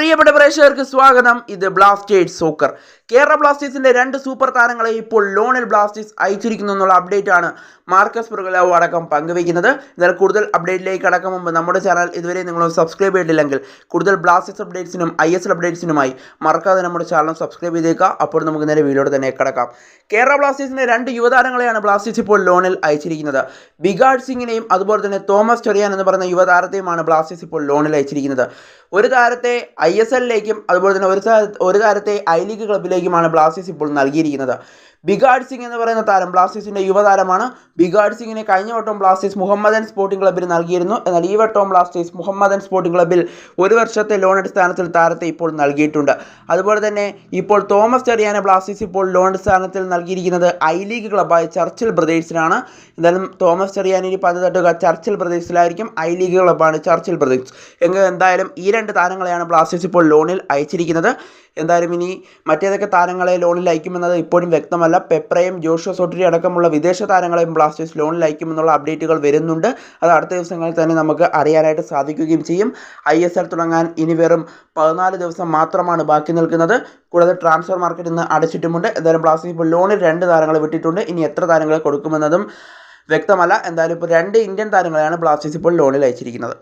പ്രിയപ്പെട്ട പ്രേക്ഷകർക്ക് സ്വാഗതം. ഇത് ബ്ലാസ്റ്റേഴ്സ് സോക്കർ. കേരള ബ്ലാസ്റ്റേഴ്സിന്റെ രണ്ട് സൂപ്പർ താരങ്ങളെ ഇപ്പോൾ ലോണിൽ ബ്ലാസ്റ്റേഴ്സ് അയച്ചിരിക്കുന്നു എന്നുള്ള അപ്ഡേറ്റ് ആണ് മാർക്കസ് പുർഗലാവ് അടക്കം പങ്കുവയ്ക്കുന്നത്. എന്നാൽ കൂടുതൽ അപ്ഡേറ്റിലേക്ക് കടക്കും മുമ്പ് നമ്മുടെ ചാനൽ ഇതുവരെ നിങ്ങൾ സബ്സ്ക്രൈബ് ചെയ്തിട്ടില്ലെങ്കിൽ കൂടുതൽ ബ്ലാസ്റ്റേഴ്സ് അപ്ഡേറ്റ്സിനും ISL അപ്ഡേറ്റ്സിനുമായി മറക്കാതെ നമ്മുടെ ചാനൽ സബ്സ്ക്രൈബ് ചെയ്തേക്കുക. അപ്പോൾ നമുക്ക് നേരെ വീഡിയോയുടെ തന്നെ കടക്കാം. കേരള ബ്ലാസ്റ്റേഴ്സിന്റെ രണ്ട് യുവതാരങ്ങളെയാണ് ബ്ലാസ്റ്റേഴ്സ് ഇപ്പോൾ ലോണിൽ അയച്ചിരിക്കുന്നത്. ബിഗാഡ് സിംഗിനെയും അതുപോലെ തന്നെ തോമസ് ചെറിയാൻ എന്ന് പറയുന്ന യുവതാരത്തെയുമാണ് ബ്ലാസ്റ്റേഴ്സ് ഇപ്പോൾ ലോണിൽ അയച്ചിരിക്കുന്നത്. ഒരു താരത്തെ ISLിലേക്കും അതുപോലെ തന്നെ ഒരു താരത്തെ I ലീഗ് ക്ലബിലേക്കുമാണ് ബ്ലാസ്റ്റേഴ്സ് ഇപ്പോൾ നൽകിയിരിക്കുന്നത്. ബിഗാഡ് സിംഗ് എന്ന് പറയുന്ന താരം ബ്ലാസ്റ്റേഴ്സിന്റെ യുവതാരമാണ്. ബിഗാഡ് സിംഗിനെ കഴിഞ്ഞ വട്ടം ബ്ലാസ്റ്റേഴ്സ് മുഹമ്മദൻ സ്പോർട്ടിംഗ് ക്ലബ്ബിന് നൽകിയിരുന്നു. എന്നാൽ ഈ വട്ടം ബ്ലാസ്റ്റേഴ്സ് മുഹമ്മദൻ സ്പോർട്ടിംഗ് ക്ലബ്ബിൽ ഒരു വർഷത്തെ ലോൺ അടിസ്ഥാനത്തിൽ താരത്തെ ഇപ്പോൾ നൽകിയിട്ടുണ്ട്. അതുപോലെ തന്നെ ഇപ്പോൾ തോമസ് ചെറിയാനെ ബ്ലാസ്റ്റേഴ്സ് ഇപ്പോൾ ലോൺ അടിസ്ഥാനത്തിൽ നൽകിയിരിക്കുന്നത് I ലീഗ് ക്ലബ്ബായ ചർച്ചിൽ ബ്രദേഴ്സിനാണ്. എന്തായാലും തോമസ് ചെറിയാൻ ഇനി പന്ത് തട്ടുക ചർച്ചിൽ ബ്രദേഴ്സിലായിരിക്കും. I ലീഗ് ക്ലബ്ബാണ് ചർച്ചിൽ ബ്രദേഴ്സ്. എന്തായാലും ഈ രണ്ട് താരങ്ങളെയാണ് ബ്ലാസ്റ്റേഴ്സ് ഇപ്പോൾ ലോണിൽ അയച്ചിരിക്കുന്നത്. എന്തായാലും ഇനി മറ്റേതൊക്കെ താരങ്ങളെ ലോണിൽ അയക്കുമെന്നത് ഇപ്പോഴും വ്യക്തമല്ല. പെപ്രയും ജോഷുവ സോട്ടറി അടക്കമുള്ള വിദേശ താരങ്ങളെയും ബ്ലാസ്റ്റേഴ്സ് ലോണിൽ അയക്കുമെന്നുള്ള അപ്ഡേറ്റുകൾ വരുന്നുണ്ട്. അത് അടുത്ത ദിവസങ്ങളിൽ തന്നെ നമുക്ക് അറിയാനായിട്ട് സാധിക്കുകയും ചെയ്യും. ISL തുടങ്ങാൻ ഇനി വെറും 14 ദിവസം മാത്രമാണ് ബാക്കി നിൽക്കുന്നത്. കൂടാതെ ട്രാൻസ്ഫർ മാർക്കറ്റ് ഇന്ന് അടച്ചിട്ടുമുണ്ട്. എന്തായാലും ബ്ലാസ്റ്റേഴ്സ് ഇപ്പോൾ ലോണിൽ രണ്ട് താരങ്ങളെ വിട്ടിട്ടുണ്ട്. ഇനി എത്ര താരങ്ങളെ കൊടുക്കുമെന്നതും വ്യക്തമല്ല. എന്തായാലും ഇപ്പോൾ രണ്ട് ഇന്ത്യൻ താരങ്ങളെയാണ് ബ്ലാസ്റ്റേഴ്സ് ഇപ്പോൾ ലോണിൽ അയച്ചിരിക്കുന്നത്.